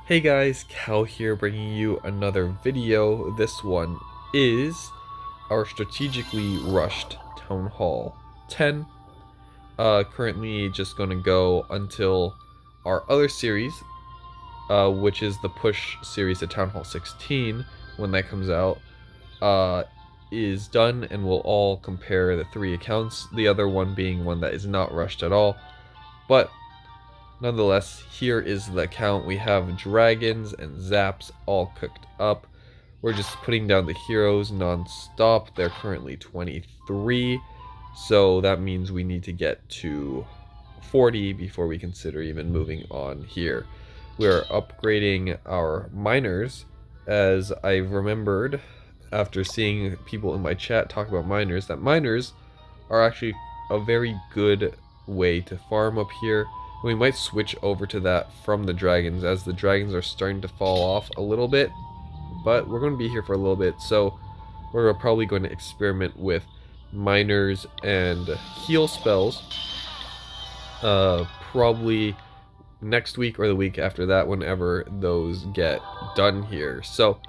Hey guys, Cal here bringing you another video. This one is our strategically rushed Town Hall 10. Currently just going to go until our other series, which is the push series to Town Hall 16, when that comes out, is done, and we'll all compare the three accounts, the other one being one that is not rushed at all. But nonetheless, here is the account. We have dragons and zaps all cooked up. We're just putting down the heroes non-stop. They're currently 23, so that means we need to get to 40 before we consider even moving on here. We're upgrading our miners, as I remembered after seeing people in my chat talk about miners, that miners are actually a very good way to farm up here. We might switch over to that from the dragons, as the dragons are starting to fall off a little bit, but we're going to be here for a little bit, so we're probably going to experiment with miners and heal spells probably next week or the week after that, whenever those get done here. So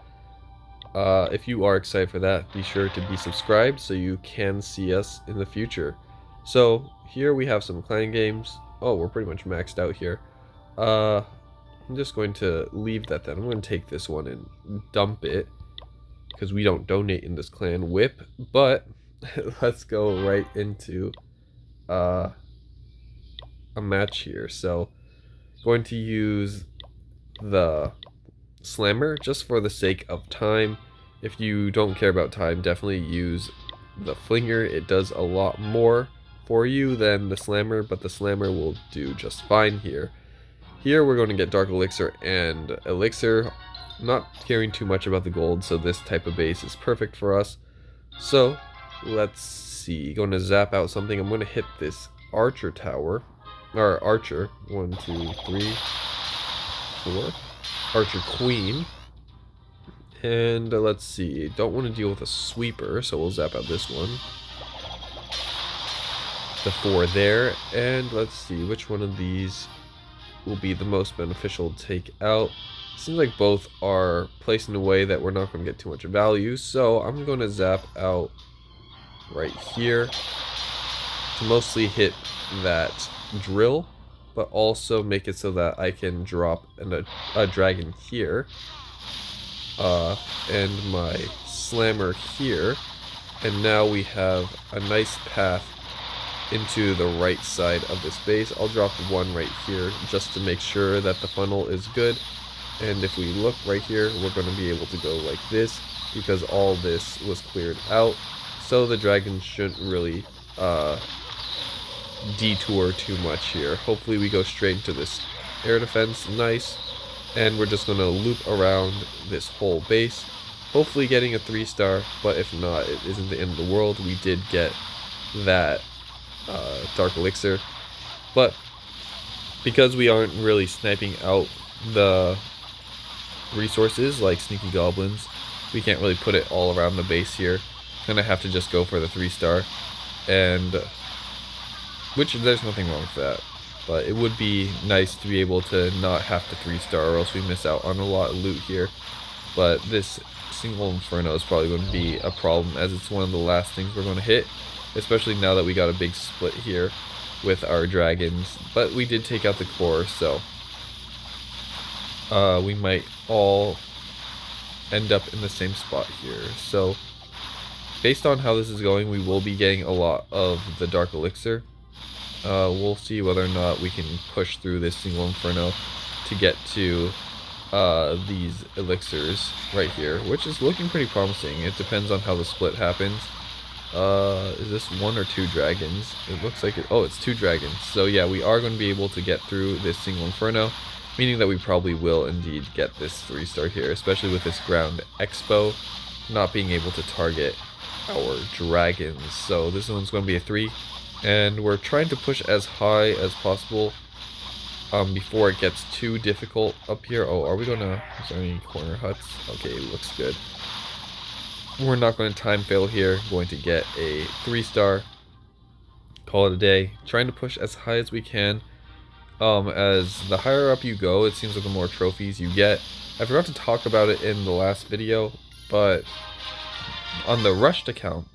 if you are excited for that, be sure to be subscribed so you can see us in the future. So here we have some clan games. Oh, we're pretty much maxed out here. I'm just going to leave that then. I'm going to take this one and dump it, because we don't donate in this clan whip. But let's go right into a match here. So going to use the slammer just for the sake of time. If you don't care about time, definitely use the flinger. It does a lot more for you than the slammer, but the slammer will do just fine here. Here we're going to get dark elixir and elixir. I'm not caring too much about the gold, so this type of base is perfect for us. So let's see, going to zap out something. I'm going to hit this archer tower, or archer. 1, 2, 3, 4. Archer queen. And let's see, don't want to deal with a sweeper, so we'll zap out this one. The 4 there, and let's see which one of these will be the most beneficial to take out. Seems like both are placed in a way that we're not going to get too much value, so I'm going to zap out right here to mostly hit that drill, but also make it so that I can drop a dragon here, and my slammer here, and now we have a nice path into the right side of this base. I'll drop one right here just to make sure that the funnel is good, and if we look right here, we're going to be able to go like this because all this was cleared out, so the dragons shouldn't really detour too much here. Hopefully we go straight into this air defense. Nice. And we're just going to loop around this whole base, hopefully getting a 3-star, but if not, it isn't the end of the world. We did get that dark elixir, but because we aren't really sniping out the resources like sneaky goblins, we can't really put it all around the base here. Gonna have to just go for the 3-star, and which there's nothing wrong with that, but it would be nice to be able to not have to 3-star, or else we miss out on a lot of loot here. But this single inferno is probably going to be a problem, as it's one of the last things we're going to hit, especially now that we got a big split here with our dragons. But we did take out the core, so we might all end up in the same spot here. So based on how this is going, we will be getting a lot of the dark elixir. We'll see whether or not we can push through this single inferno to get to these elixirs right here, which is looking pretty promising. It depends on how the split happens. Is this 1 or 2 dragons? It looks like it. Oh, it's 2 dragons. So yeah, we are going to be able to get through this single inferno, meaning that we probably will indeed get this 3-star here, especially with this ground expo not being able to target our dragons. So this one's going to be a 3, and we're trying to push as high as possible before it gets too difficult up here. Oh, are we going to... is there any corner huts? Okay, looks good. We're not going to time fail here. Going to get a 3-star. Call it a day. Trying to push as high as we can. As the higher up you go, it seems like the more trophies you get. I forgot to talk about it in the last video, but on the rushed account,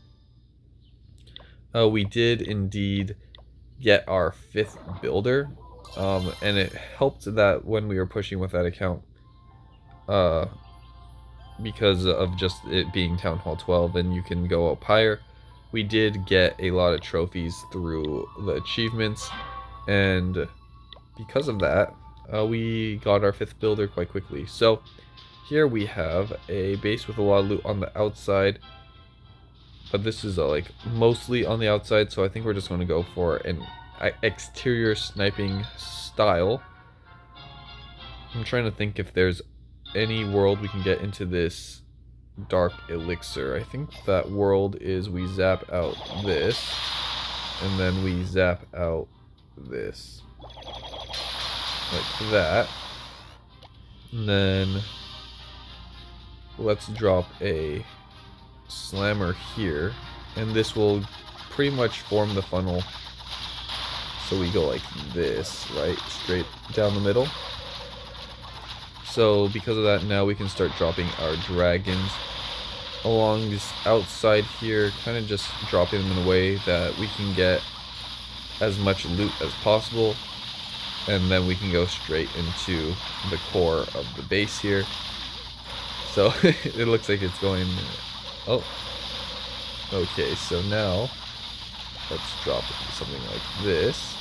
we did indeed get our 5th builder, and it helped that when we were pushing with that account, because of just it being Town Hall 12 and you can go up higher, we did get a lot of trophies through the achievements, and because of that, we got our 5th builder quite quickly. So here we have a base with a lot of loot on the outside, but this is like mostly on the outside, so I think we're just going to go for an exterior sniping style. I'm trying to think if there's any world we can get into this dark elixir. I think that world is we zap out this, and then we zap out this. Like that. And then let's drop a slammer here, and this will pretty much form the funnel. So we go like this, right? Straight down the middle. So because of that, now we can start dropping our dragons along this outside here, kind of just dropping them in a way that we can get as much loot as possible, and then we can go straight into the core of the base here. So it looks like it's going, oh, okay, so now let's drop something like this.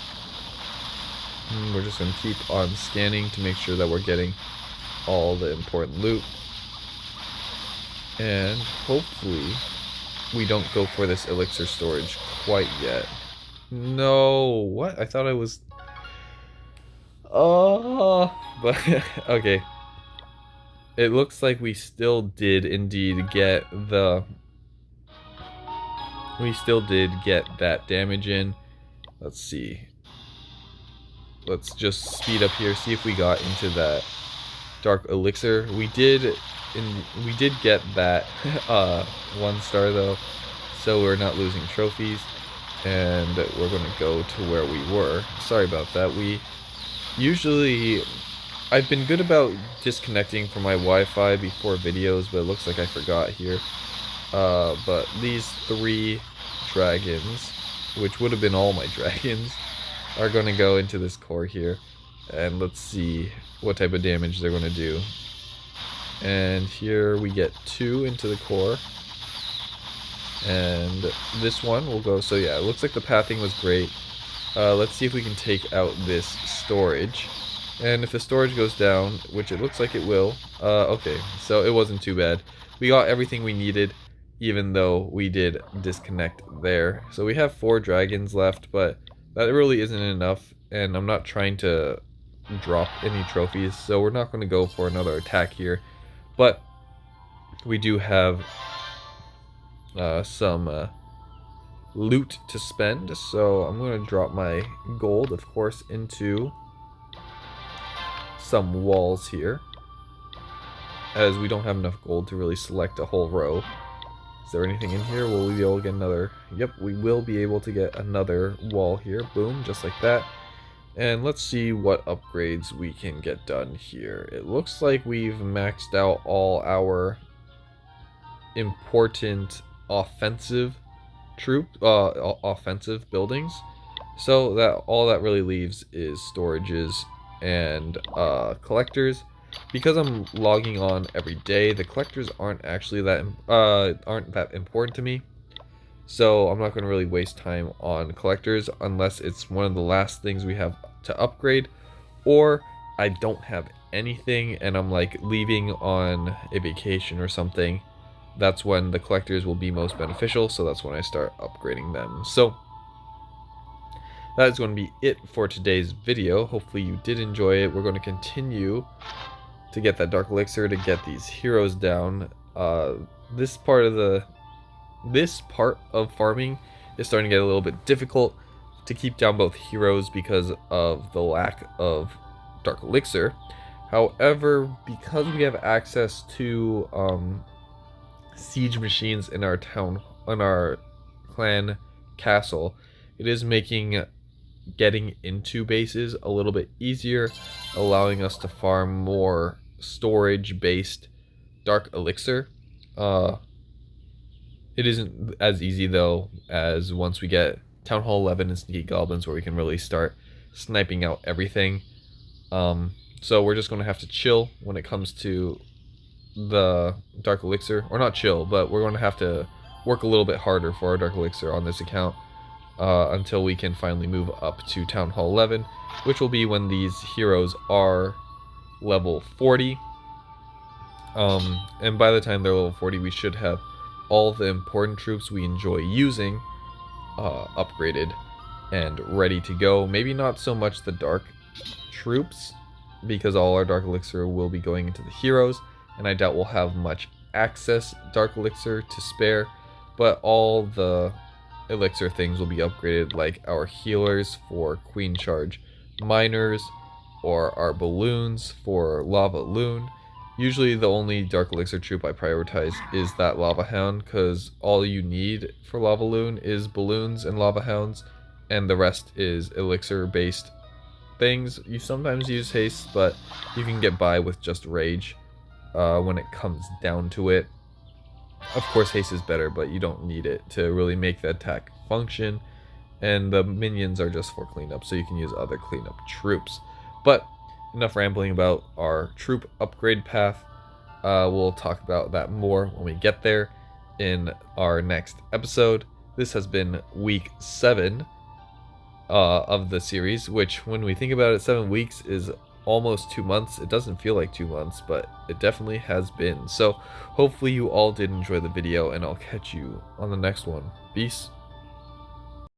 And we're just going to keep on scanning to make sure that we're getting all the important loot, and hopefully we don't go for this elixir storage quite yet. No, what? I thought I was... Oh, but okay. It looks like we still did indeed get the... We still did get that damage in. Let's see. Let's just speed up here, see if we got into that dark elixir. We did get that 1 star though, so we're not losing trophies, and we're going to go to where we were. Sorry about that. I've been good about disconnecting from my Wi-Fi before videos, but it looks like I forgot here. But these 3 dragons, which would have been all my dragons, are going to go into this core here, and let's see what type of damage they're going to do. And here we get 2 into the core, and this one will go. So yeah, it looks like the pathing was great. Let's see if we can take out this storage, and if the storage goes down, which it looks like it will, okay, so it wasn't too bad. We got everything we needed, even though we did disconnect there. So we have 4 dragons left, but that really isn't enough, and I'm not trying to drop any trophies, so we're not going to go for another attack here. But we do have some loot to spend, so I'm going to drop my gold, of course, into some walls here, as we don't have enough gold to really select a whole row. Is there anything in here? Will we be able to get another? Yep, we will be able to get another wall here. Boom, just like that. And let's see what upgrades we can get done here. It looks like we've maxed out all our important offensive offensive buildings. So that all that really leaves is storages and collectors. Because I'm logging on every day, the collectors aren't actually that important to me. So I'm not going to really waste time on collectors unless it's one of the last things we have to upgrade, or I don't have anything and I'm like leaving on a vacation or something. That's when the collectors will be most beneficial, so that's when I start upgrading them. So that is going to be it for today's video. Hopefully you did enjoy it. We're going to continue to get that dark elixir to get these heroes down. This part of farming is starting to get a little bit difficult to keep down both heroes because of the lack of dark elixir. However, because we have access to siege machines in our clan castle, it is making getting into bases a little bit easier, allowing us to farm more storage-based dark elixir. It isn't as easy though as once we get Town Hall 11 and Sneaky Goblins, where we can really start sniping out everything. So we're just going to have to chill when it comes to the Dark Elixir. Or not chill, but we're going to have to work a little bit harder for our Dark Elixir on this account until we can finally move up to Town Hall 11, which will be when these heroes are level 40. And by the time they're level 40, we should have all the important troops we enjoy using upgraded and ready to go. Maybe not so much the dark troops, because all our dark elixir will be going into the heroes, and I doubt we'll have much access dark elixir to spare, but all the elixir things will be upgraded, like our healers for Queen Charge Miners, or our balloons for Lava Loon. Usually the only Dark Elixir troop I prioritize is that Lava Hound, because all you need for Lava Loon is balloons and Lava Hounds, and the rest is Elixir-based things. You sometimes use Haste, but you can get by with just Rage when it comes down to it. Of course, Haste is better, but you don't need it to really make the attack function, and the minions are just for cleanup, so you can use other cleanup troops. But enough rambling about our troop upgrade path. We'll talk about that more when we get there in our next episode. This has been week 7 of the series, which, when we think about it, 7 weeks is almost 2 months. It doesn't feel like 2 months, but it definitely has been. So hopefully you all did enjoy the video, and I'll catch you on the next one. Peace.